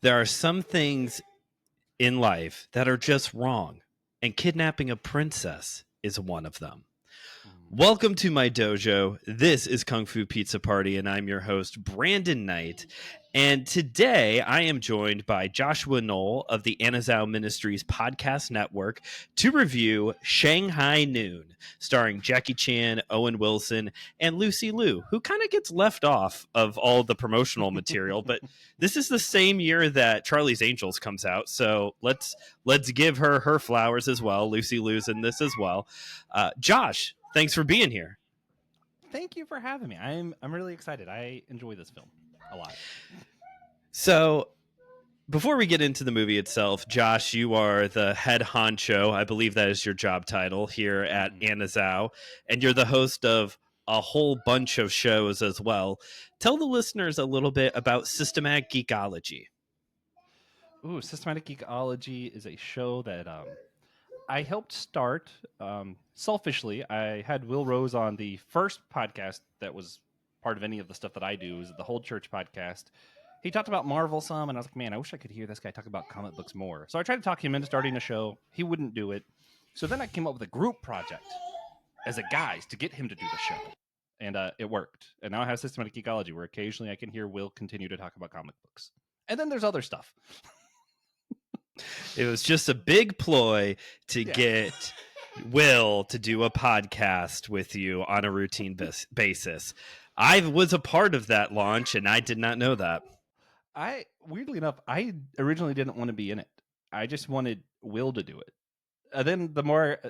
There are some things in life that are just wrong, and kidnapping a princess is one of them. Welcome to my dojo. This is Kung Fu Pizza Party, and I'm your host, Brandon Knight. And today I am joined by Joshua Noel of the Anazao Ministries Podcast Network to review Shanghai Noon, starring Jackie Chan, Owen Wilson, and Lucy Liu, who kind of gets left off of all the promotional material. But this is the same year that Charlie's Angels comes out, so let's give her flowers as well. Lucy Liu's in this as well. Josh, thanks for being here. Thank you for having me. I'm really excited. I enjoy this film a lot. So, before we get into the movie itself, Josh, you are the head honcho. I believe that is your job title here at Anazao, and you're the host of a whole bunch of shows as well. Tell the listeners a little bit about Systematic Geekology. Ooh, Systematic Geekology is a show that I helped start. Selfishly, I had Will Rose on the first podcast that was part of any of the stuff that I do. It was the Whole Church podcast. He talked about Marvel some, and I was like, man, I wish I could hear this guy talk about comic books more. So I tried to talk him into starting a show. He wouldn't do it. So then I came up with a group project as a guys to get him to do the show. And it worked. And now I have Systematic Geekology, where occasionally I can hear Will continue to talk about comic books. And then there's other stuff. It was just a big ploy to get Will to do a podcast with you on a routine basis. I was a part of that launch, and I did not know that. Weirdly enough, I originally didn't want to be in it. I just wanted Will to do it. And then the more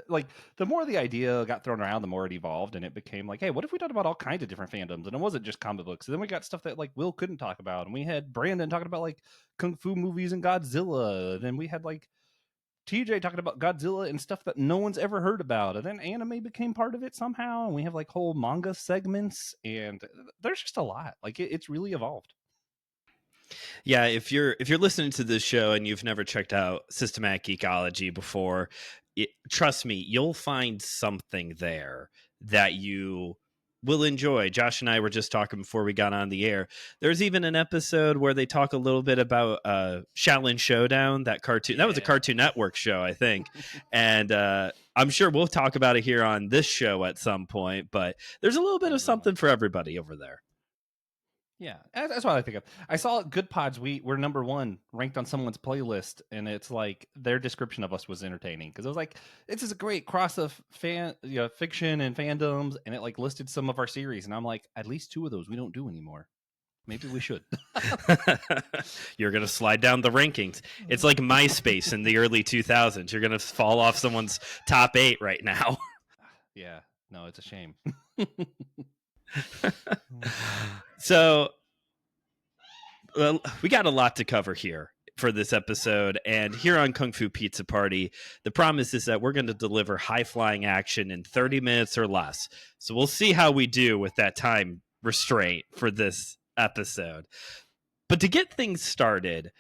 the idea got thrown around, the more it evolved, and it became like, hey, what if we talked about all kinds of different fandoms? And it wasn't just comic books. And then we got stuff that like Will couldn't talk about, and we had Brandon talking about like kung fu movies and Godzilla. And then we had like TJ talking about Godzilla and stuff that no one's ever heard about. And then anime became part of it somehow, and we have like whole manga segments, and there's just a lot. Like it's really evolved. Yeah, if you're listening to this show and you've never checked out Systematic Geekology before, trust me, you'll find something there that you will enjoy. Josh and I were just talking before we got on the air. There's even an episode where they talk a little bit about Shaolin Showdown, that cartoon. Yeah. That was a Cartoon Network show, I think. And I'm sure we'll talk about it here on this show at some point, but there's a little bit of something for everybody over there. Yeah, that's what I think of. I saw Good Pods. We're number one ranked on someone's playlist, and it's like their description of us was entertaining because it was like, this is a great cross of fiction and fandoms, and it like listed some of our series, and I'm like, at least two of those we don't do anymore. Maybe we should. You're gonna slide down the rankings. It's like MySpace in the early 2000s. You're gonna fall off someone's top 8 right now. Yeah, no, it's a shame. So, well, we got a lot to cover here for this episode, and here on Kung Fu Pizza Party, the promise is that we're going to deliver high-flying action in 30 minutes or less. So we'll see how we do with that time restraint for this episode. But to get things started,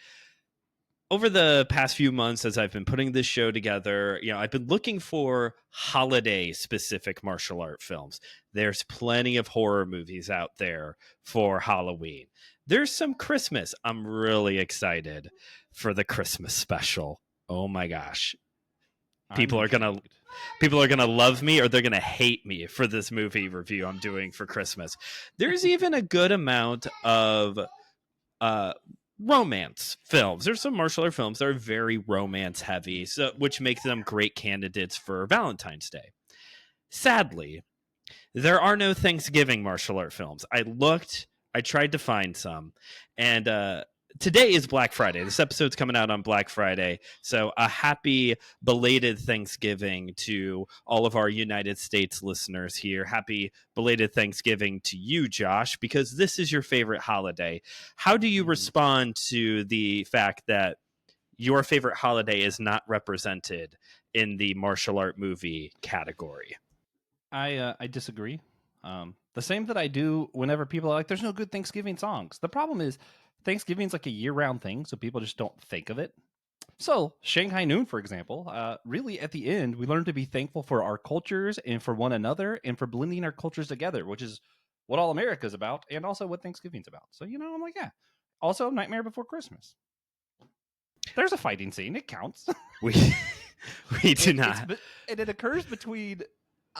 over the past few months, as I've been putting this show together, I've been looking for holiday-specific martial art films. There's plenty of horror movies out there for Halloween. There's some Christmas. I'm really excited for the Christmas special. Oh my gosh. People are gonna love me, or they're gonna hate me for this movie review I'm doing for Christmas. There's even a good amount of romance films. There's some martial art films that are very romance heavy, so which makes them great candidates for Valentine's Day. Sadly, there are no Thanksgiving martial art films. I tried to find some, and today is Black Friday. This episode's coming out on Black Friday, so a happy belated Thanksgiving to all of our United States listeners here. Happy belated Thanksgiving to you, Josh, because this is your favorite holiday. How do you respond to the fact that your favorite holiday is not represented in the martial art movie category? I disagree. The same that I do whenever people are like, there's no good Thanksgiving songs. The problem is Thanksgiving's like a year-round thing, so people just don't think of it. So Shanghai Noon, for example, really at the end, we learn to be thankful for our cultures and for one another and for blending our cultures together, which is what all America's about and also what Thanksgiving's about. So, I'm like, yeah. Also, Nightmare Before Christmas. There's a fighting scene. It counts. We do not. And it occurs between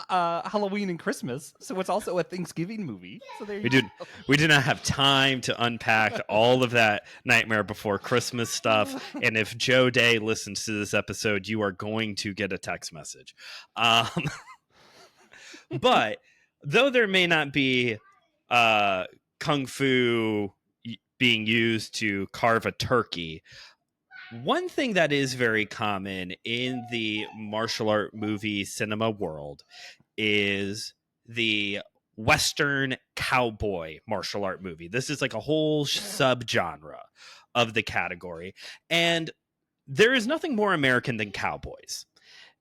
Halloween and Christmas, so it's also a Thanksgiving movie. So there you go. We do not have time to unpack all of that Nightmare Before Christmas stuff. And if Joe Day listens to this episode, you are going to get a text message. But though there may not be kung fu being used to carve a turkey, one thing that is very common in the martial art movie cinema world is the Western cowboy martial art movie. This is like a whole subgenre of the category. And there is nothing more American than cowboys.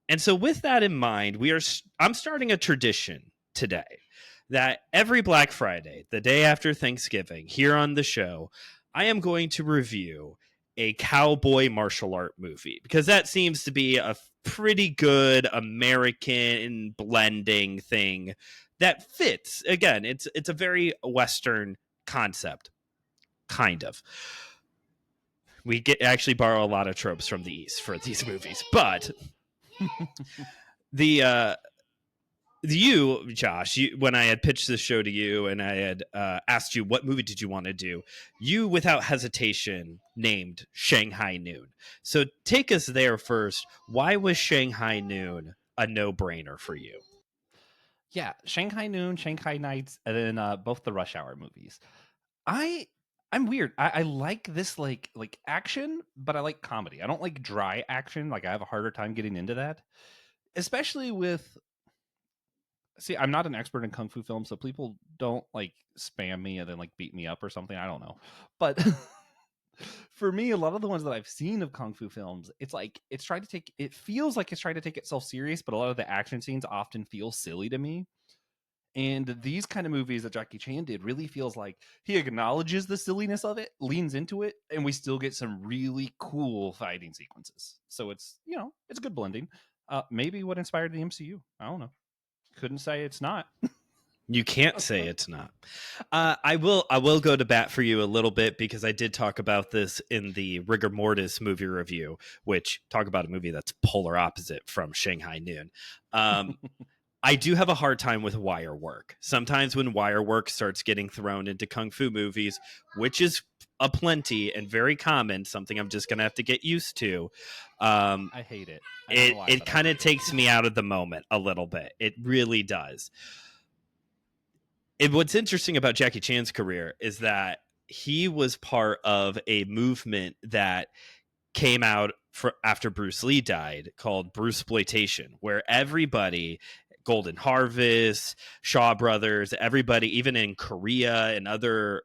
And so with that in mind, I'm starting a tradition today that every Black Friday, the day after Thanksgiving, here on the show, I am going to review a cowboy martial art movie, because that seems to be a pretty good American blending thing that fits. Again, it's a very Western concept, kind of. We actually borrow a lot of tropes from the East for these movies, but you, Josh, when I had pitched this show to you and I had asked you what movie did you want to do, you without hesitation named Shanghai Noon. So take us there first. Why was Shanghai Noon a no-brainer for you? Yeah, Shanghai Noon, Shanghai Nights, and then both the Rush Hour movies. I'm weird. I like this like action, but I like comedy. I don't like dry action. Like I have a harder time getting into that, especially with. See, I'm not an expert in kung fu films, so people don't like spam me and then like beat me up or something. I don't know. But for me, a lot of the ones that I've seen of kung fu films, it feels like it's trying to take itself serious, but a lot of the action scenes often feel silly to me. And these kind of movies that Jackie Chan did really feels like he acknowledges the silliness of it, leans into it, and we still get some really cool fighting sequences. So it's, it's a good blending. Maybe what inspired the MCU. I don't know. Couldn't say it's not. You can't say it's not. I will go to bat for you a little bit, because I did talk about this in the Rigor Mortis movie review, which talk about a movie that's polar opposite from Shanghai Noon. I do have a hard time with wire work. Sometimes when wire work starts getting thrown into kung fu movies, which is a plenty and very common, something I'm just going to have to get used to. I hate it. It kind of takes me out of the moment a little bit. It really does. What's interesting about Jackie Chan's career is that he was part of a movement that came out after Bruce Lee died called Bruceploitation, where everybody, Golden Harvest, Shaw Brothers, everybody, even in Korea and other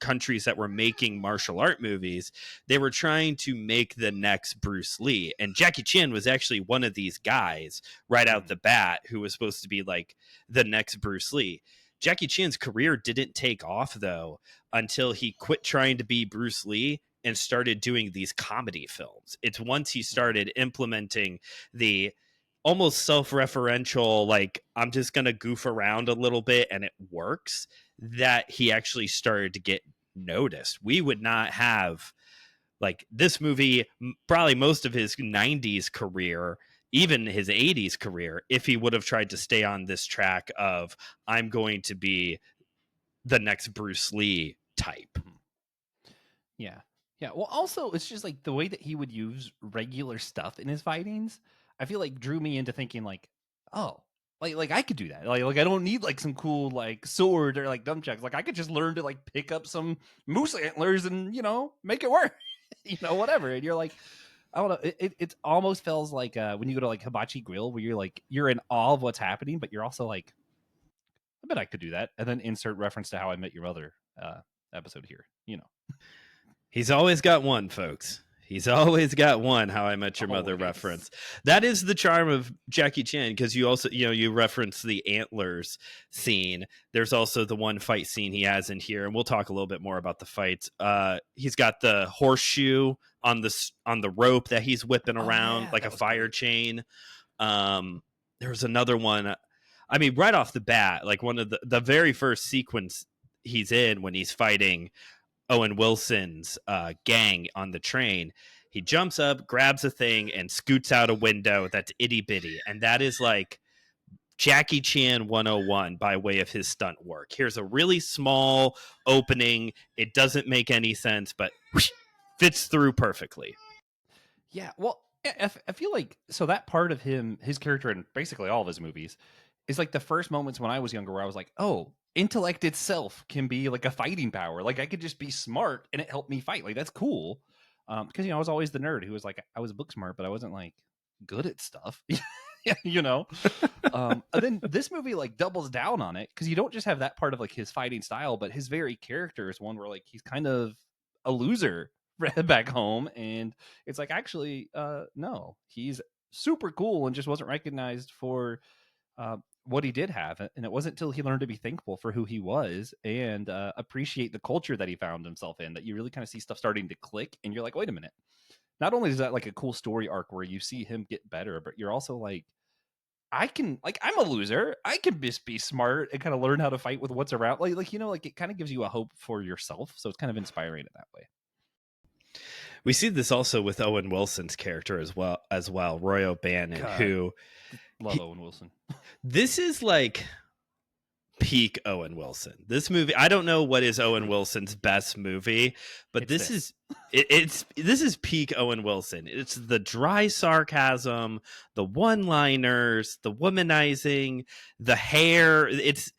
countries that were making martial art movies, they were trying to make the next Bruce Lee. And Jackie Chan was actually one of these guys right out the bat who was supposed to be like the next Bruce Lee. Jackie Chan's career didn't take off, though, until he quit trying to be Bruce Lee and started doing these comedy films. It's once he started implementing the almost self-referential, like, I'm just going to goof around a little bit and it works, that he actually started to get noticed. We would not have, like, this movie, probably most of his 90s career, even his 80s career, if he would have tried to stay on this track of, I'm going to be the next Bruce Lee type. Yeah. Yeah. Well, also, it's just like the way that he would use regular stuff in his fightings, I feel like drew me into thinking like, oh, like I could do that. Like I don't need like some cool like sword or like nunchucks. Like I could just learn to like pick up some moose antlers and, make it work, whatever. And you're like, I don't know. It almost feels like when you go to like Hibachi Grill, where you're in awe of what's happening, but you're also like, I bet I could do that. And then insert reference to How I Met Your Mother episode here. He's always got one, folks. He's always got one How I Met Your Mother reference. That is the charm of Jackie Chan, because you also, you reference the antlers scene. There's also the one fight scene he has in here, and we'll talk a little bit more about the fights. He's got the horseshoe on the rope that he's whipping around like a fire chain. There's another one. I mean, right off the bat, like one of the very first sequence he's in when he's fighting Owen Wilson's gang on the train, He jumps up, grabs a thing, and scoots out a window that's itty bitty. And that is like Jackie Chan 101 by way of his stunt work. Here's a really small opening. It doesn't make any sense, but whoosh, fits through perfectly. Yeah, well, I feel like so that part of his character in basically all of his movies is like the first moments when I was younger where I was like, oh, intellect itself can be like a fighting power. Like I could just be smart and it helped me fight. Like that's cool. Because I was always the nerd who was like I was book smart, but I wasn't like good at stuff. And then this movie like doubles down on it because you don't just have that part of like his fighting style, but his very character is one where like he's kind of a loser back home, and it's like actually no, he's super cool and just wasn't recognized for what he did have, and it wasn't until he learned to be thankful for who he was and appreciate the culture that he found himself in that you really kind of see stuff starting to click, and you're like, wait a minute, not only is that like a cool story arc where you see him get better, but you're also like, I'm a loser, I can just be smart and kind of learn how to fight with what's around, like it kind of gives you a hope for yourself, so it's kind of inspiring in that way. We see this also with Owen Wilson's character as well, Roy O'Bannon, God, who Owen Wilson. This is like peak Owen Wilson. This movie, I don't know what is Owen Wilson's best movie, but this is peak Owen Wilson. It's the dry sarcasm, the one-liners, the womanizing, the hair. It's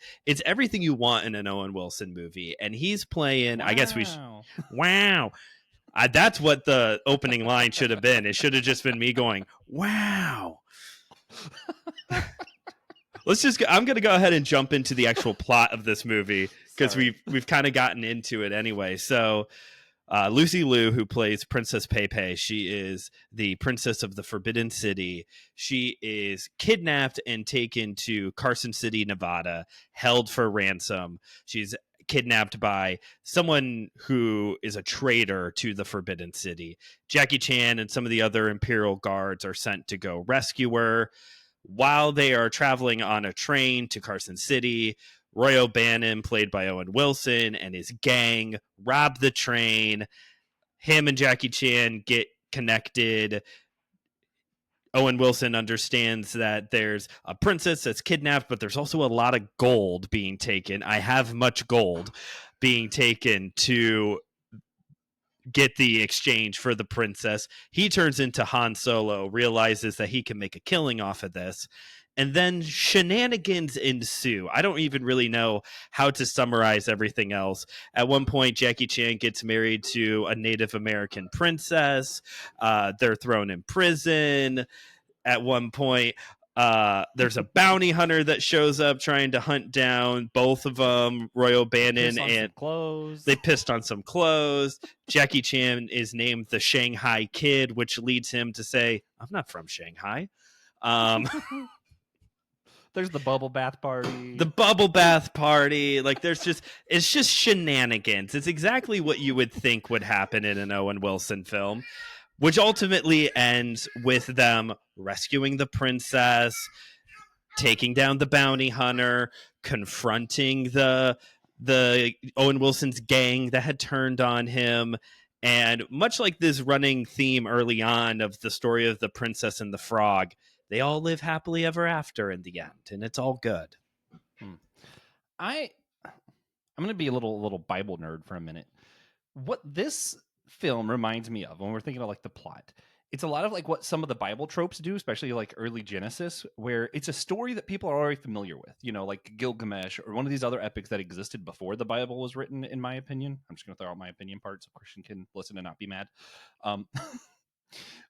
everything you want in an Owen Wilson movie, and he's playing. Wow. I guess wow. That's what the opening line should have been. It should have just been me going, wow. I'm going to go ahead and jump into the actual plot of this movie because we've kind of gotten into it anyway. So Lucy Liu, who plays Princess Pepe, she is the princess of the Forbidden City. She is kidnapped and taken to Carson City, Nevada, held for ransom. She's kidnapped by someone who is a traitor to the Forbidden City. Jackie Chan and some of the other Imperial guards are sent to go rescue her. While they are traveling on a train to Carson City, Roy O'Bannon, played by Owen Wilson, and his gang rob the train. Him and Jackie Chan get connected. Owen Wilson understands that there's a princess that's kidnapped, but there's also a lot of gold being taken. I have much gold being taken to get the exchange for the princess. He turns into Han Solo, realizes that he can make a killing off of this, and then shenanigans ensue. I don't even really know how to summarize everything else. At one point, Jackie Chan gets married to a Native American princess. They're thrown in prison. At one point, there's a bounty hunter that shows up trying to hunt down both of them, Roy O'Bannon, and clothes. They pissed on some clothes. Jackie Chan is named the Shanghai Kid, which leads him to say, I'm not from Shanghai. There's the bubble bath party. Like it's just shenanigans. It's exactly what you would think would happen in an Owen Wilson film, which ultimately ends with them rescuing the princess, taking down the bounty hunter, confronting the Owen Wilson's gang that had turned on him. And much like this running theme early on of the story of the princess and the frog, they all live happily ever after in the end, and it's all good. I'm going to be a little Bible nerd for a minute. What this film reminds me of when we're thinking of like the plot, it's a lot of like what some of the Bible tropes do, especially like early Genesis, where it's a story that people are already familiar with, like Gilgamesh or one of these other epics that existed before the Bible was written, in my opinion. I'm just going to throw out my opinion part so Christian can listen and not be mad.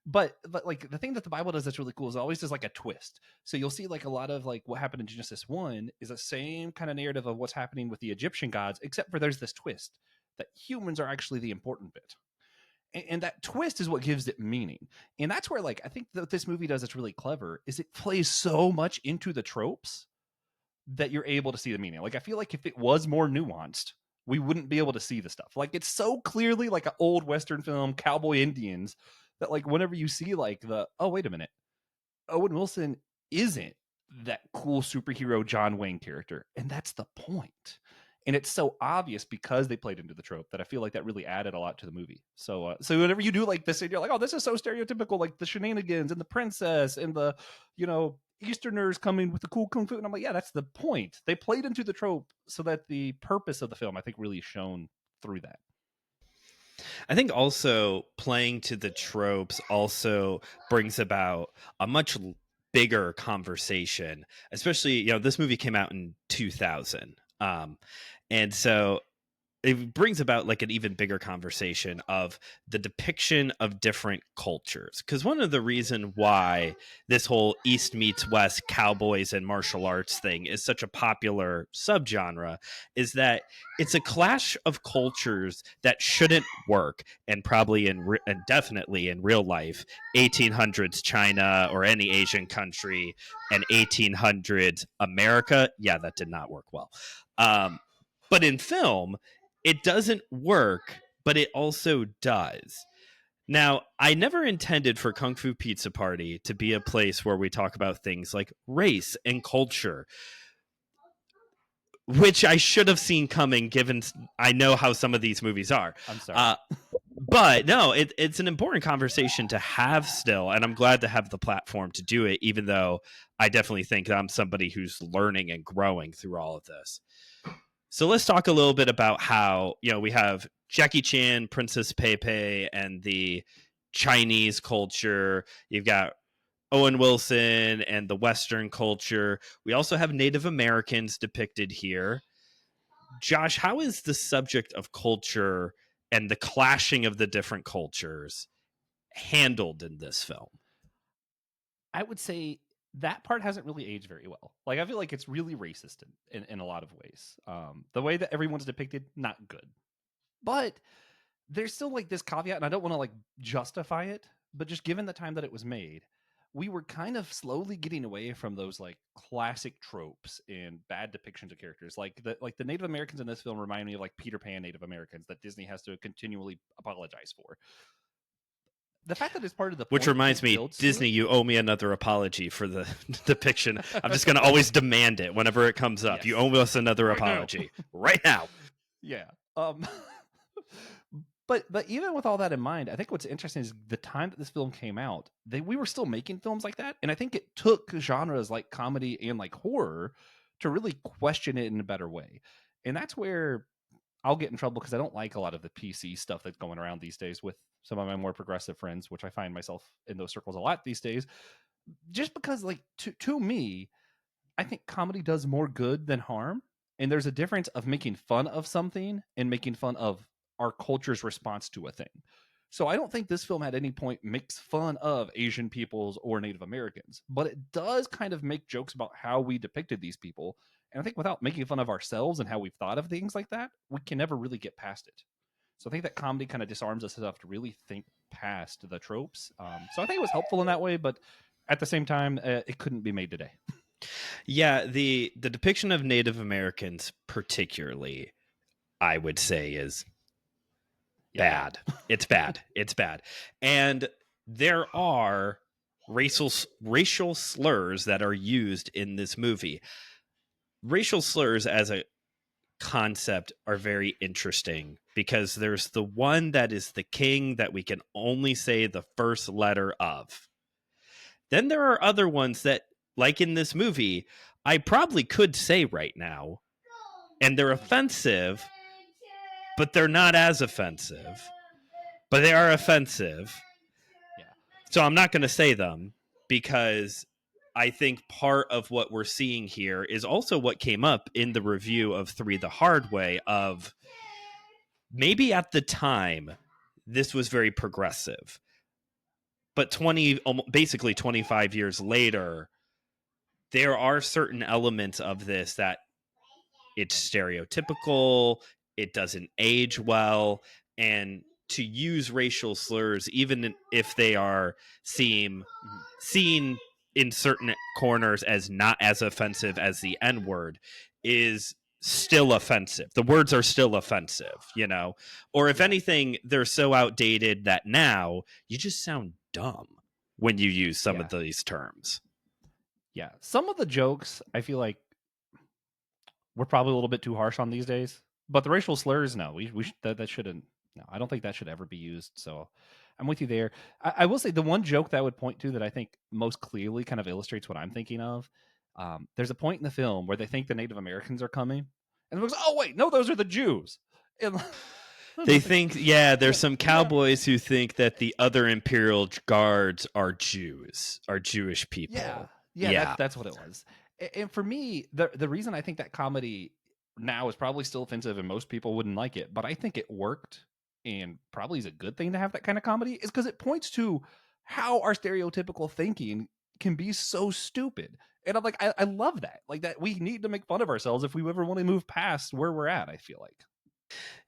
But like the thing that the Bible does that's really cool is it always does like a twist. So you'll see like a lot of like what happened in Genesis 1 is the same kind of narrative of what's happening with the Egyptian gods, except for there's this twist that humans are actually the important bit. And that twist is what gives it meaning. And that's where like I think that this movie does that's really clever is it plays so much into the tropes that you're able to see the meaning. Like I feel like if it was more nuanced, we wouldn't be able to see the stuff. Like it's so clearly like an old Western film, cowboy Indians, that like whenever you see like oh wait a minute, Owen Wilson isn't that cool superhero John Wayne character, and that's the point. And it's so obvious because they played into the trope that I feel like that really added a lot to the movie. So whenever you do like this, and you're like, oh, this is so stereotypical, like the shenanigans and the princess and the, Easterners coming with the cool kung fu. And I'm like, yeah, that's the point. They played into the trope so that the purpose of the film, I think, really shone through that. I think also playing to the tropes also brings about a much bigger conversation, especially, this movie came out in 2000. And so it brings about like an even bigger conversation of the depiction of different cultures. Because one of the reasons why this whole East meets West cowboys and martial arts thing is such a popular subgenre is that it's a clash of cultures that shouldn't work, and probably and definitely in real life, 1800s China or any Asian country and 1800s America, yeah, that did not work well. But in film, it doesn't work, but it also does. Now, I never intended for Kung Fu Pizza Party to be a place where we talk about things like race and culture, which I should have seen coming given I know how some of these movies are. I'm sorry. But no, it's an important conversation to have still, and I'm glad to have the platform to do it, even though I definitely think I'm somebody who's learning and growing through all of this. So let's talk a little bit about how, we have Jackie Chan, Princess Pepe, and the Chinese culture. You've got Owen Wilson and the Western culture. We also have Native Americans depicted here. Josh, how is the subject of culture and the clashing of the different cultures handled in this film? I would say that part hasn't really aged very well. Like, I feel like it's really racist in a lot of ways. The way that everyone's depicted, not good. But there's still like this caveat, and I don't want to like justify it, but just given the time that it was made, we were kind of slowly getting away from those like classic tropes and bad depictions of characters. Like the Native Americans in this film remind me of like Peter Pan Native Americans that Disney has to continually apologize for. The fact that it's part of the which reminds me, Disney, you owe me another apology for the depiction. I'm just going to always demand it whenever it comes up. Yes. You owe us another apology right now. Yeah. But even with all that in mind, I think what's interesting is the time that this film came out, we were still making films like that, and I think it took genres like comedy and like horror to really question it in a better way. And that's where I'll get in trouble because I don't like a lot of the PC stuff that's going around these days with some of my more progressive friends, which I find myself in those circles a lot these days. Just because, like, to me, I think comedy does more good than harm. And there's a difference of making fun of something and making fun of our culture's response to a thing. So I don't think this film at any point makes fun of Asian peoples or Native Americans, but it does kind of make jokes about how we depicted these people. And I think without making fun of ourselves and how we've thought of things like that, we can never really get past it. So I think that comedy kind of disarms us enough to really think past the tropes. So I think it was helpful in that way, but at the same time, it couldn't be made today. Yeah, the depiction of Native Americans particularly, I would say, is bad. It's bad. It's bad. And there are racial slurs that are used in this movie. Racial slurs as a concept are very interesting because there's the one that is the king that we can only say the first letter of. Then there are other ones that, like in this movie, I probably could say right now, and they're offensive, but they're not as offensive. But they are offensive. Yeah. So I'm not going to say them because I think part of what we're seeing here is also what came up in the review of 3 the Hard Way of maybe at the time this was very progressive. But basically 25 years later, there are certain elements of this that it's stereotypical, it doesn't age well, and to use racial slurs, even if they are seen in certain corners as not as offensive as the N-word, is still offensive. The words are still offensive, Or if anything, they're so outdated that now you just sound dumb when you use some of these terms. Yeah. Some of the jokes, I feel like we're probably a little bit too harsh on these days. But the racial slurs, no, that shouldn't. No, I don't think that should ever be used. So I'm with you there. I will say the one joke that I would point to that I think most clearly kind of illustrates what I'm thinking of. There's a point in the film where they think the Native Americans are coming, and it goes, "Oh wait, no, those are the Jews." And They think, there's some cowboys who think that the other Imperial guards are Jews, are Jewish people. Yeah, that's what it was. And for me, the reason I think that comedy now is probably still offensive and most people wouldn't like it, but I think it worked and probably is a good thing to have that kind of comedy, is because it points to how our stereotypical thinking can be so stupid. And I'm like, I love that. Like that we need to make fun of ourselves if we ever want to move past where we're at, I feel like.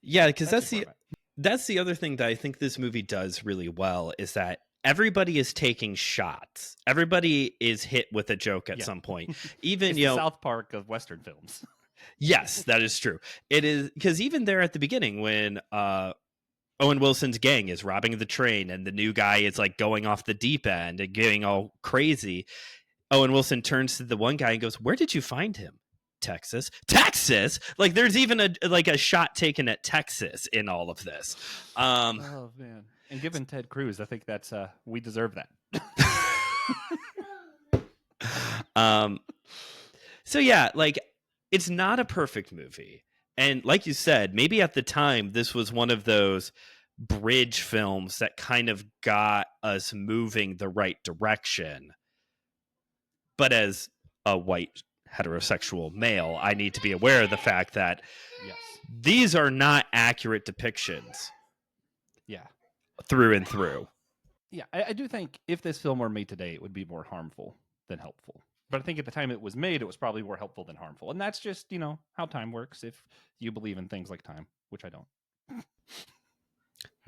Yeah, because that's the other thing that I think this movie does really well is that everybody is taking shots. Everybody is hit with a joke at some point. Even it's the South Park of Western films. Yes, that is true. It is, because even there at the beginning when Owen Wilson's gang is robbing the train and the new guy is like going off the deep end and getting all crazy, Owen Wilson turns to the one guy and goes, "Where did you find him?" Texas. Like there's even a shot taken at Texas in all of this. Oh man. And given Ted Cruz, I think that's we deserve that. So yeah, like it's not a perfect movie. And like you said, maybe at the time this was one of those bridge films that kind of got us moving the right direction. But as a white heterosexual male, I need to be aware of the fact that these are not accurate depictions. Yeah. Through and through. Yeah, I do think if this film were made today, it would be more harmful than helpful. But I think at the time it was made, it was probably more helpful than harmful. And that's just, how time works if you believe in things like time, which I don't.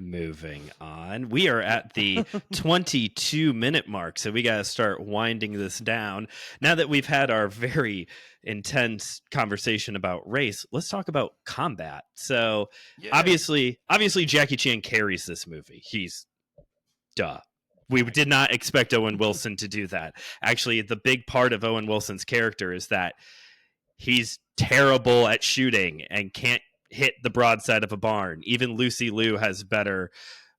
Moving on. We are at the 22-minute mark, so we got to start winding this down. Now that we've had our very intense conversation about race, let's talk about combat. So obviously Jackie Chan carries this movie. We did not expect Owen Wilson to do that. Actually, the big part of Owen Wilson's character is that he's terrible at shooting and can't hit the broadside of a barn. Even Lucy Liu has better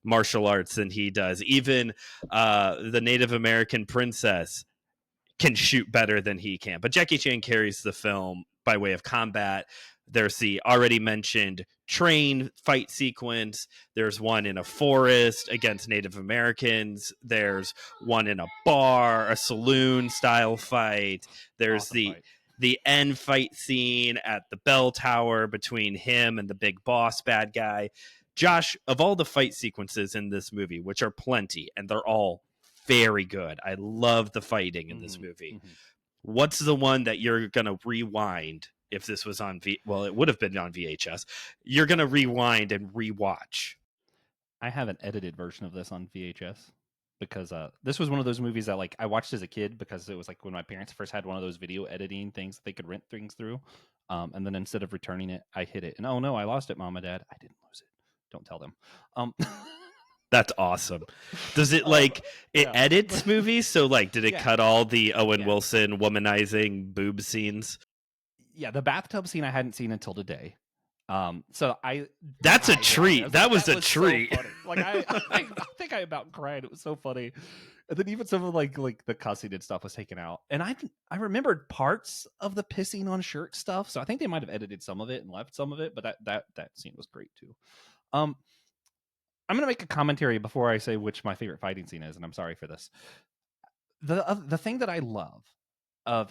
martial arts than he does. Even the Native American princess can shoot better than he can. But Jackie Chan carries the film by way of combat. There's the already mentioned train fight sequence. There's one in a forest against Native Americans. There's one in a bar, a saloon style fight. There's awesome the end fight scene at the bell tower between him and the big boss bad guy. Josh, of all the fight sequences in this movie, which are plenty, and they're all very good. I love the fighting in this movie. What's the one that you're going to rewind if this was on well, it would have been on VHS. You're going to rewind and rewatch. I have an edited version of this on VHS. Because this was one of those movies that I watched as a kid because it was when my parents first had one of those video editing things that they could rent things through. And then instead of returning it, I hid it. And oh no, I lost it, Mom and Dad. I didn't lose it. Don't tell them. That's awesome. Does it edits movies? So did it cut all the Owen Wilson womanizing boob scenes? Yeah, the bathtub scene I hadn't seen until today. That's a treat. That was a treat. So I think I about cried. It was so funny. And then even some of the cussing and stuff was taken out. And I remembered parts of the pissing on shirt stuff. So I think they might have edited some of it and left some of it, but that scene was great too. I'm gonna make a commentary before I say which my favorite fighting scene is, and I'm sorry for this. The thing that I love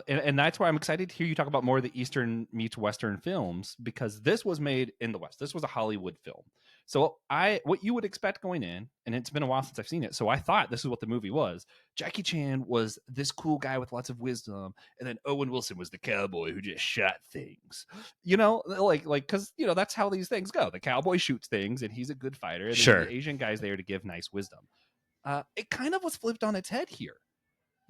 and that's why I'm excited to hear you talk about more of the Eastern meets Western films, because this was made in the West. This was a Hollywood film. So what you would expect going in, and it's been a while since I've seen it, so I thought this is what the movie was. Jackie Chan was this cool guy with lots of wisdom, and then Owen Wilson was the cowboy who just shot things. Because that's how these things go. The cowboy shoots things, and he's a good fighter. And sure. The Asian guy's there to give nice wisdom. It kind of was flipped on its head here.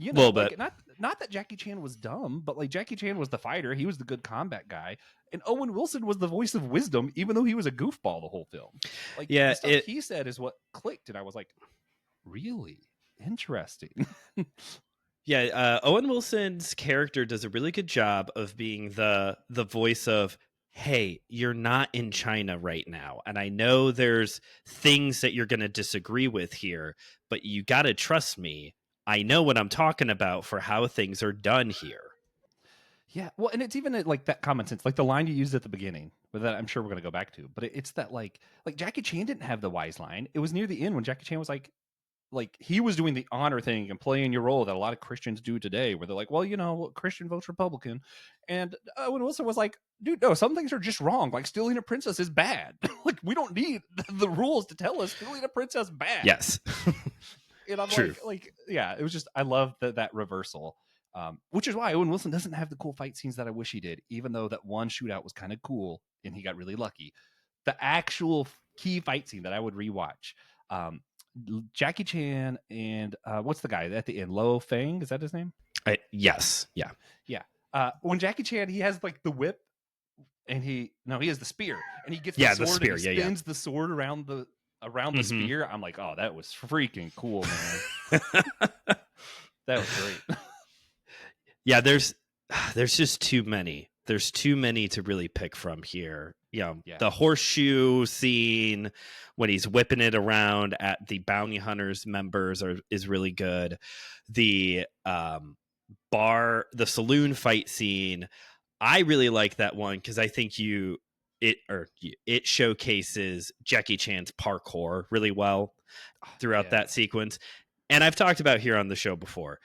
Not that Jackie Chan was dumb, but Jackie Chan was the fighter. He was the good combat guy. And Owen Wilson was the voice of wisdom, even though he was a goofball the whole film. The stuff he said is what clicked. And I was like, really interesting. Yeah, Owen Wilson's character does a really good job of being the voice of, hey, you're not in China right now, and I know there's things that you're going to disagree with here, but you got to trust me. I know what I'm talking about for how things are done here. Yeah, well, and it's even like that common sense, like the line you used at the beginning, but that I'm sure we're gonna go back to. But it's that like Jackie Chan didn't have the wise line. It was near the end when Jackie Chan was like he was doing the honor thing and playing your role that a lot of Christians do today, where they're like, well, Christian votes Republican, and Owen Wilson was like, dude, no, some things are just wrong. Like stealing a princess is bad. Like we don't need the rules to tell us stealing a princess bad. Yes. And I'm True. like, yeah, it was just I love that reversal. Which is why Owen Wilson doesn't have the cool fight scenes that I wish he did, even though that one shootout was kind of cool and he got really lucky. The actual key fight scene that I would rewatch, Jackie Chan and what's the guy at the end? Lo Fang, is that his name? Yes. Yeah. Yeah. When Jackie Chan, he has like the whip, and he has the spear, and he gets the sword spear. and he spins the sword around the spear. I'm like, oh, that was freaking cool, man. That was great. Yeah, there's just too many. There's too many to really pick from here. The horseshoe scene when he's whipping it around at the bounty hunters members is really good. The the saloon fight scene, I really like that one because I think it showcases Jackie Chan's parkour really well throughout that sequence. And I've talked about here on the show before,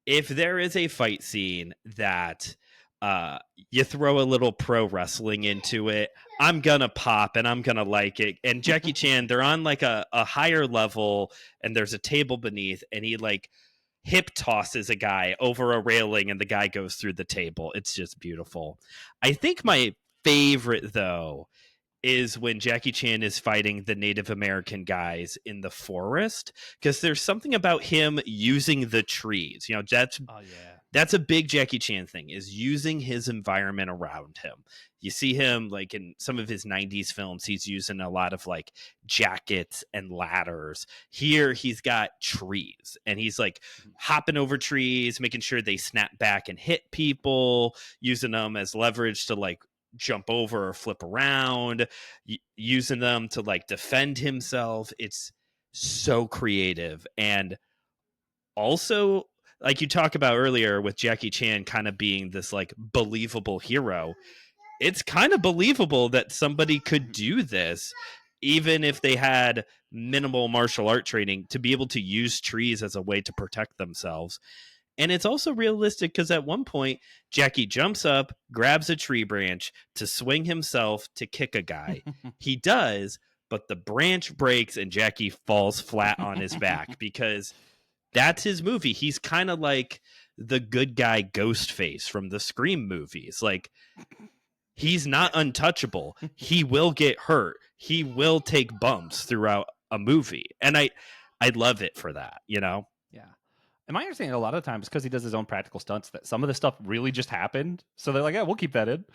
if there is a fight scene that you throw a little pro wrestling into it, I'm gonna pop and I'm gonna like it. And Jackie Chan, they're on like a higher level and there's a table beneath, and he like hip tosses a guy over a railing and the guy goes through the table. It's just beautiful. I think my favorite though is when Jackie Chan is fighting the Native American guys in the forest, because there's something about him using the trees. That's a big Jackie Chan thing, is using his environment around him. You see him like in some of his 90s films, he's using a lot of like jackets and ladders. Here he's got trees and he's like hopping over trees, making sure they snap back and hit people, using them as leverage to like jump over or flip around, using them to like defend himself. It's so creative. And also, like you talked about earlier with Jackie Chan kind of being this like believable hero, it's kind of believable that somebody could do this even if they had minimal martial art training, to be able to use trees as a way to protect themselves. And it's also realistic because at one point, Jackie jumps up, grabs a tree branch to swing himself to kick a guy. He does, but the branch breaks and Jackie falls flat on his back because that's his movie. He's kind of like the good guy Ghostface from the Scream movies. Like, he's not untouchable. He will get hurt. He will take bumps throughout a movie. And I love it for that, Yeah. And my understanding a lot of times, because he does his own practical stunts, that some of the stuff really just happened. So they're like, yeah, we'll keep that in.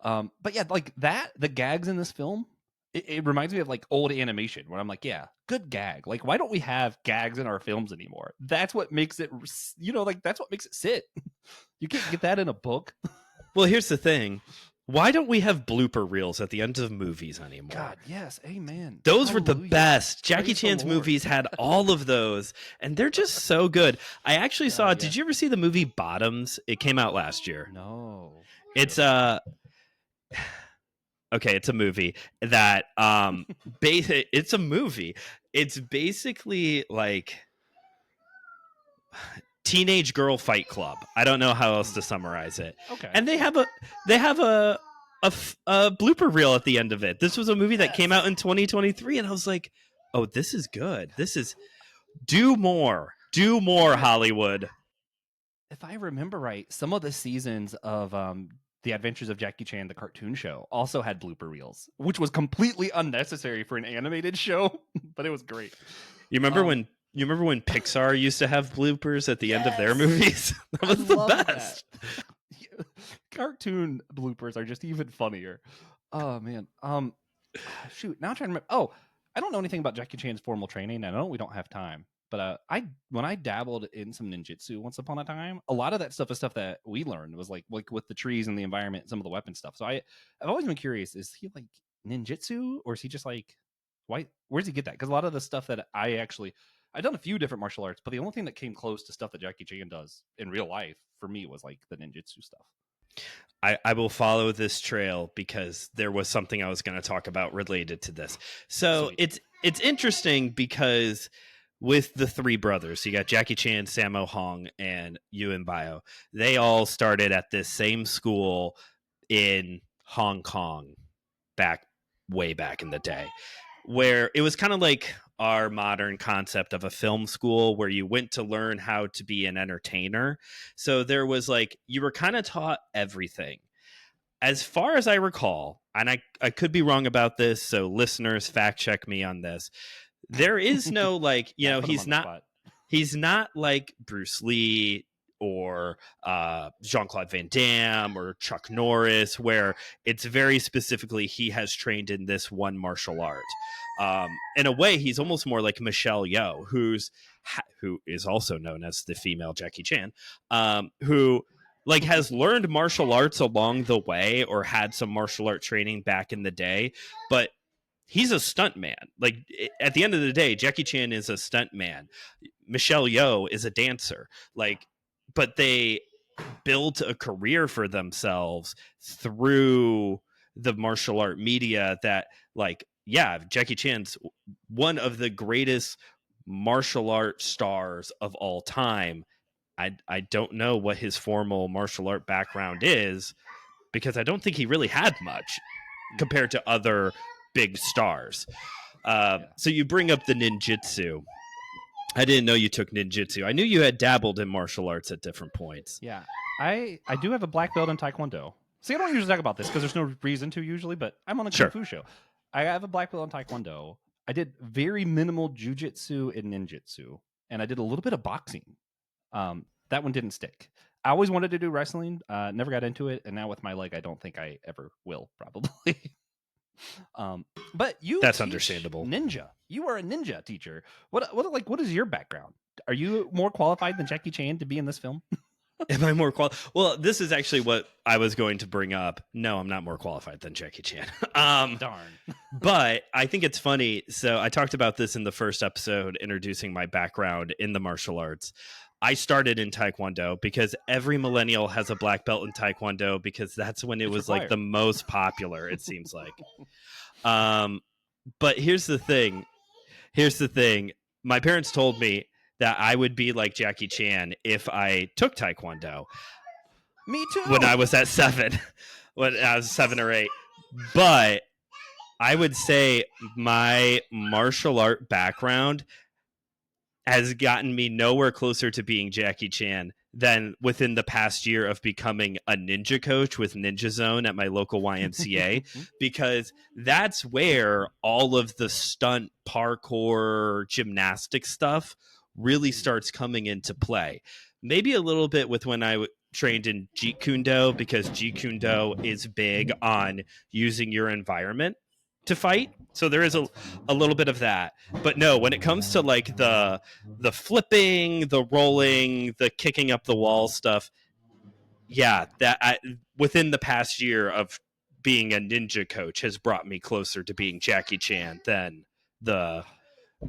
But yeah, like that, the gags in this film, it reminds me of like old animation where I'm like, yeah, good gag. Like, why don't we have gags in our films anymore? That's what makes it, that's what makes it sit. You can't get that in a book. Well, here's the thing. Why don't we have blooper reels at the end of movies anymore? God, yes, amen. Those were the best. Jackie Chan's movies had all of those, and they're just so good. I actually saw, did you ever see the movie Bottoms? It came out last year. No. It's okay, it's a movie that it's a movie. It's basically like Teenage Girl Fight Club. I don't know how else to summarize it. Okay. And they have a blooper reel at the end of it. This was a movie that came out in 2023, and I was like, oh, this is good. This is do more Hollywood. If I remember right, some of the seasons of The Adventures of Jackie Chan, the cartoon show, also had blooper reels, which was completely unnecessary for an animated show, but it was great. You remember when Pixar used to have bloopers at the end of their movies? That was the best. Cartoon bloopers are just even funnier. Oh man. Shoot. Now I'm trying to remember. Oh, I don't know anything about Jackie Chan's formal training. I know we don't have time, But when I dabbled in some ninjutsu once upon a time, a lot of that stuff is stuff that we learned was like with the trees and the environment and some of the weapon stuff. So I've always been curious, is he like ninjutsu, or is he just like, where's he get that? Because a lot of the stuff that I've done a few different martial arts, but the only thing that came close to stuff that Jackie Chan does in real life for me was like the ninjutsu stuff. I will follow this trail because there was something I was going to talk about related to this. So Sweet. it's interesting because with the three brothers, you got Jackie Chan, Sammo Hung, and Yuen Bio. They all started at this same school in Hong Kong way back in the day, where it was kind of like our modern concept of a film school where you went to learn how to be an entertainer. So there was like, you were kind of taught everything. As far as I recall, and I could be wrong about this, so listeners fact check me on this. There is no like, he's not like Bruce Lee or Jean-Claude Van Damme or Chuck Norris, where it's very specifically he has trained in this one martial art. In a way, he's almost more like Michelle Yeoh, who is also known as the female Jackie Chan, who like has learned martial arts along the way or had some martial art training back in the day, but he's a stunt man. Like at the end of the day, Jackie Chan is a stunt man. Michelle Yeoh is a dancer. Like, but they built a career for themselves through the martial art media that, like, yeah, Jackie Chan's one of the greatest martial art stars of all time. I don't know what his formal martial art background is because I don't think he really had much compared to other big stars. So you bring up the ninjutsu. I didn't know you took ninjutsu. I knew you had dabbled in martial arts at different points. Yeah, I do have a black belt in Taekwondo. See, I don't usually talk about this because there's no reason to usually, but I'm on a Kung Fu show. I have a black belt in Taekwondo. I did very minimal jujitsu and ninjutsu, and I did a little bit of boxing. That one didn't stick. I always wanted to do wrestling, never got into it, and now with my leg, I don't think I ever will, probably. But that's understandable. Ninja. You are a ninja teacher. What is your background? Are you more qualified than Jackie Chan to be in this film? Am I more qualified? Well, this is actually what I was going to bring up. No, I'm not more qualified than Jackie Chan. Darn. But I think it's funny. So I talked about this in the first episode, introducing my background in the martial arts. I started in Taekwondo because every millennial has a black belt in Taekwondo because that's when it was required. Like the most popular, it seems like. But here's the thing. My parents told me that I would be like Jackie Chan if I took Taekwondo. Me too. When I was at 7. When I was 7 or 8. But I would say my martial art background has gotten me nowhere closer to being Jackie Chan than within the past year of becoming a ninja coach with Ninja Zone at my local YMCA, because that's where all of the stunt, parkour, gymnastic stuff really starts coming into play. Maybe a little bit with when I trained in Jeet Kune Do, because Jeet Kune Do is big on using your environment to fight. So there is a little bit of that. But no, when it comes to like the flipping, the rolling, the kicking up the wall stuff, yeah, within the past year of being a ninja coach has brought me closer to being Jackie Chan than the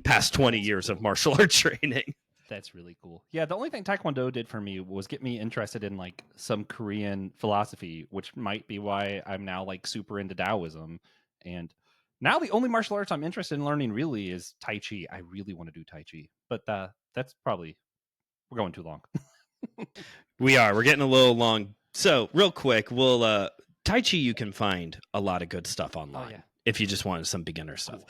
past 20 years of martial art training. That's really cool. Yeah, the only thing Taekwondo did for me was get me interested in like some Korean philosophy, which might be why I'm now like super into Taoism. And now the only martial arts I'm interested in learning really is Tai Chi. I really want to do Tai Chi, but that's probably, we're going too long. We're getting a little long. So real quick, we'll Tai Chi, you can find a lot of good stuff online if you just wanted some beginner stuff. Cool.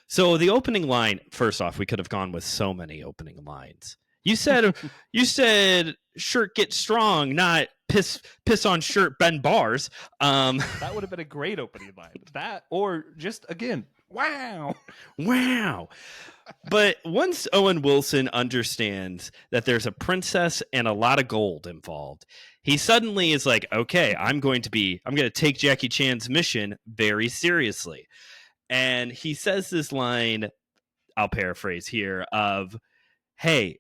So the opening line, first off, we could have gone with so many opening lines. You said shirt get strong, not piss on shirt, bend bars. That would have been a great opening line. That, or just again, wow. But once Owen Wilson understands that there's a princess and a lot of gold involved, he suddenly is like, okay, I'm going to take Jackie Chan's mission very seriously. And he says this line, I'll paraphrase here, of, hey,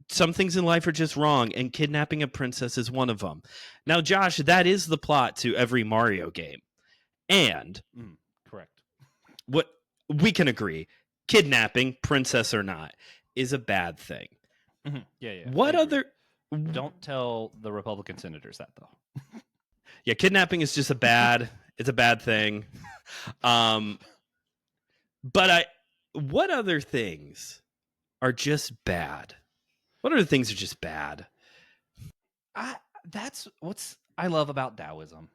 some things in life are just wrong, and kidnapping a princess is one of them. Now, Josh, that is the plot to every Mario game. And correct. What we can agree, kidnapping, princess or not, is a bad thing. Mm-hmm. Yeah. What other? Don't tell the Republican senators that, though. Yeah, kidnapping is just it's a bad thing. But what other things are just bad? What other things are just bad? That's what's I love about Taoism.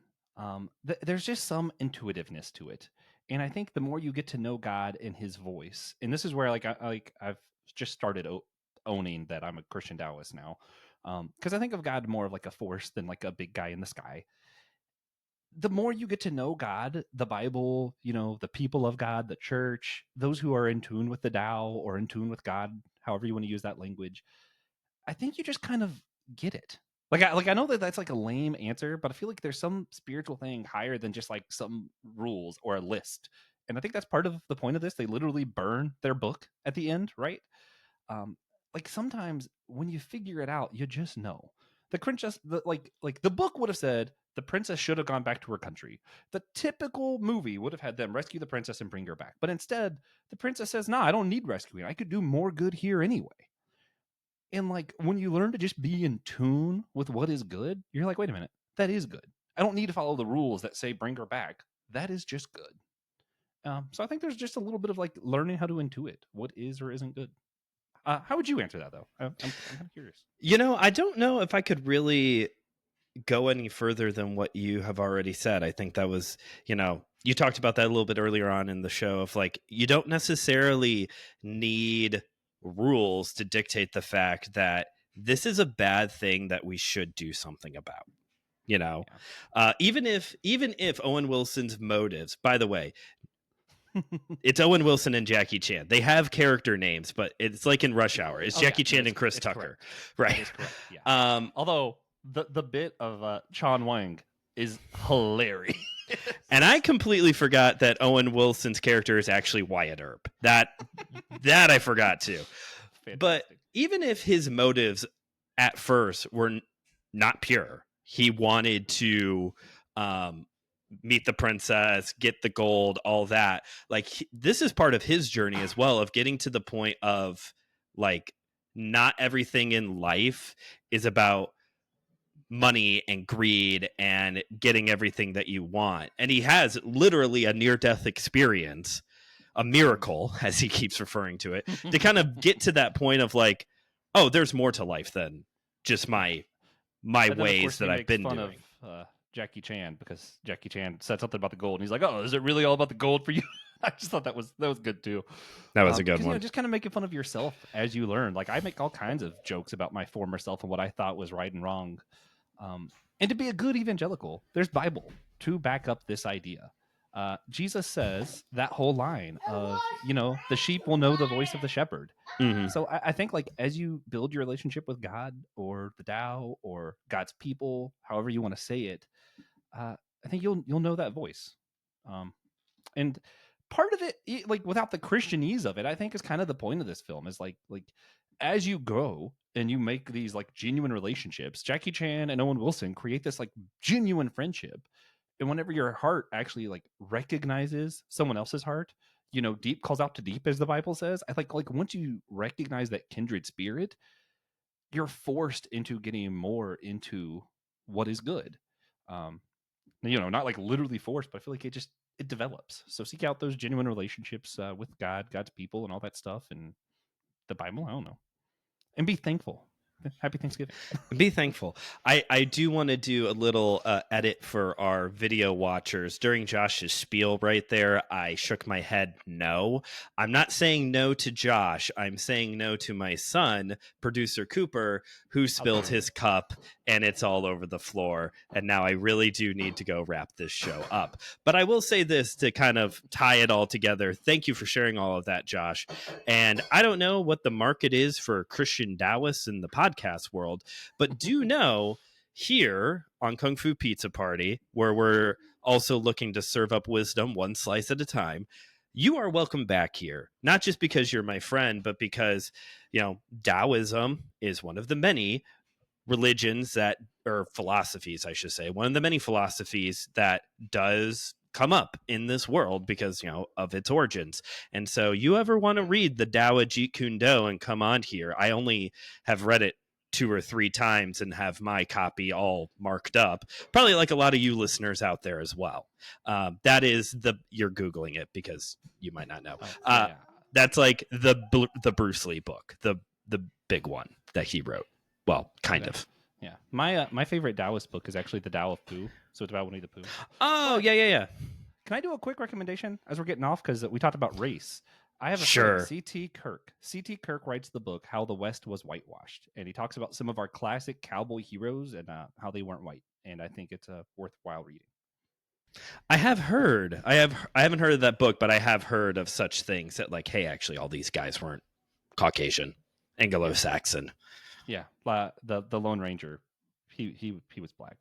There's just some intuitiveness to it, and I think the more you get to know God and His voice, and this is where I've just started owning that I'm a Christian Taoist now, because I think of God more of like a force than like a big guy in the sky. The more you get to know God, the Bible, the people of God, the church, those who are in tune with the Tao or in tune with God, however you want to use that language, I think you just kind of get it. I know that that's like a lame answer, but I feel like there's some spiritual thing higher than just like some rules or a list. And I think that's part of the point of this. They literally burn their book at the end, right? Like sometimes when you figure it out, you just know. The princess, like the book would have said the princess should have gone back to her country. The typical movie would have had them rescue the princess and bring her back. But instead, the princess says, "Nah, I don't need rescuing. I could do more good here anyway." And like when you learn to just be in tune with what is good, you're like, wait a minute, that is good. I don't need to follow the rules that say bring her back. That is just good. So I think there's just a little bit of like learning how to intuit what is or isn't good. How would you answer that though? I'm kind of curious. I don't know if I could really go any further than what you have already said. I think that was, you talked about that a little bit earlier on in the show of like, you don't necessarily need rules to dictate the fact that this is a bad thing that we should do something about. Even if Owen Wilson's motives, by the way, it's Owen Wilson and Jackie Chan. They have character names, but it's like in Rush Hour. It's Jackie Chan and Chris Tucker, right? That is correct. Yeah. Although the bit of Chan Wang is hilarious. And I completely forgot that Owen Wilson's character is actually Wyatt Earp. That I forgot too. Fantastic. But even if his motives at first were not pure, he wanted to meet the princess, get the gold, all that. Like this is part of his journey as well, of getting to the point of like not everything in life is about money and greed and getting everything that you want. And he has literally a near-death experience, a miracle, as he keeps referring to it, to kind of get to that point of like, oh, there's more to life than just my ways that I've been doing. Of, Jackie Chan, because Jackie Chan said something about the gold, and he's like, "Oh, is it really all about the gold for you?" I just thought that was good too. That was a good one. Just kind of making fun of yourself as you learn. Like I make all kinds of jokes about my former self and what I thought was right and wrong. And to be a good evangelical, there's Bible to back up this idea. Jesus says that whole line of, the sheep will know the voice of the shepherd. Mm-hmm. So I think like as you build your relationship with God or the Tao or God's people, however you want to say it, I think you'll know that voice. And part of it, like without the Christianese of it, I think is kind of the point of this film is like as you grow and you make these like genuine relationships, Jackie Chan and Owen Wilson create this like genuine friendship. And whenever your heart actually like recognizes someone else's heart, deep calls out to deep, as the Bible says. I think like once you recognize that kindred spirit, you're forced into getting more into what is good. Not like literally forced, but I feel like it develops. So seek out those genuine relationships with God, God's people, and all that stuff, and the Bible. I don't know, and be thankful. Happy Thanksgiving. Be thankful. I do want to do a little edit for our video watchers. During Josh's spiel right there, I shook my head no. I'm not saying no to Josh. I'm saying no to my son, producer Cooper, who spilled his cup and it's all over the floor. And now I really do need to go wrap this show up. But I will say this to kind of tie it all together. Thank you for sharing all of that, Josh. And I don't know what the market is for Christian Taoists in the podcast world, but do know here on Kung Fu Pizza Party, where we're also looking to serve up wisdom one slice at a time, you are welcome back here, not just because you're my friend, but because, Taoism is one of the many religions or philosophies, I should say, one of the many philosophies that does come up in this world because, of its origins. And so you ever want to read the Tao Jeet Kune Do and come on here, I only have read it 2 or 3 times and have my copy all marked up, probably like a lot of you listeners out there as well. That is you're Googling it because you might not know. Yeah. That's like the Bruce Lee book, the big one that he wrote. Well, kind of. Yeah. My favorite Taoist book is actually the Tao of Pooh. So it's about Winnie the Pooh. Oh, yeah. Can I do a quick recommendation as we're getting off? Because we talked about race. I have a Sure. friend, C.T. Kirk. C.T. Kirk writes the book How the West Was Whitewashed, and he talks about some of our classic cowboy heroes and how they weren't white. And I think it's a worthwhile reading. I have heard. I haven't heard of that book, but I have heard of such things that, like, hey, actually, all these guys weren't Caucasian, Anglo-Saxon. Yeah, the Lone Ranger, he was black,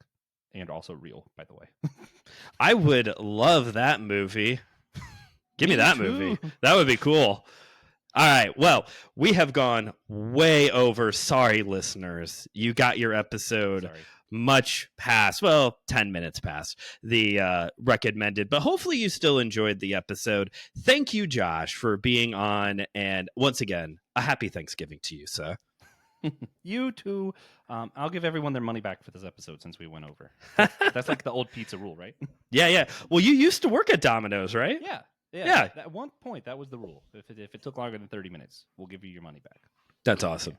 and also real, by the way. I would love that movie. Give me that movie. That would be cool. All right. Well, we have gone way over. Sorry, listeners. You got your episode much past, 10 minutes past the recommended, but hopefully you still enjoyed the episode. Thank you, Josh, for being on. And once again, a happy Thanksgiving to you, sir. You too. I'll give everyone their money back for this episode since we went over. That's like the old pizza rule, right? Yeah. Well, you used to work at Domino's, right? Yeah. At one point, that was the rule. If it took longer than 30 minutes, we'll give you your money back. That's awesome.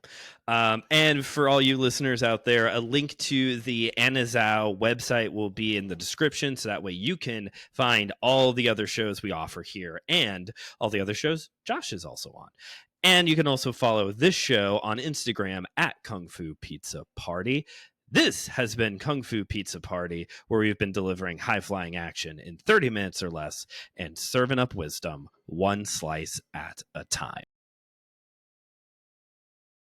And for all you listeners out there, a link to the Anazao website will be in the description, so that way you can find all the other shows we offer here and all the other shows Josh is also on. And you can also follow this show on Instagram at Kung Fu Pizza Party. This has been Kung Fu Pizza Party, where we've been delivering high-flying action in 30 minutes or less and serving up wisdom one slice at a time.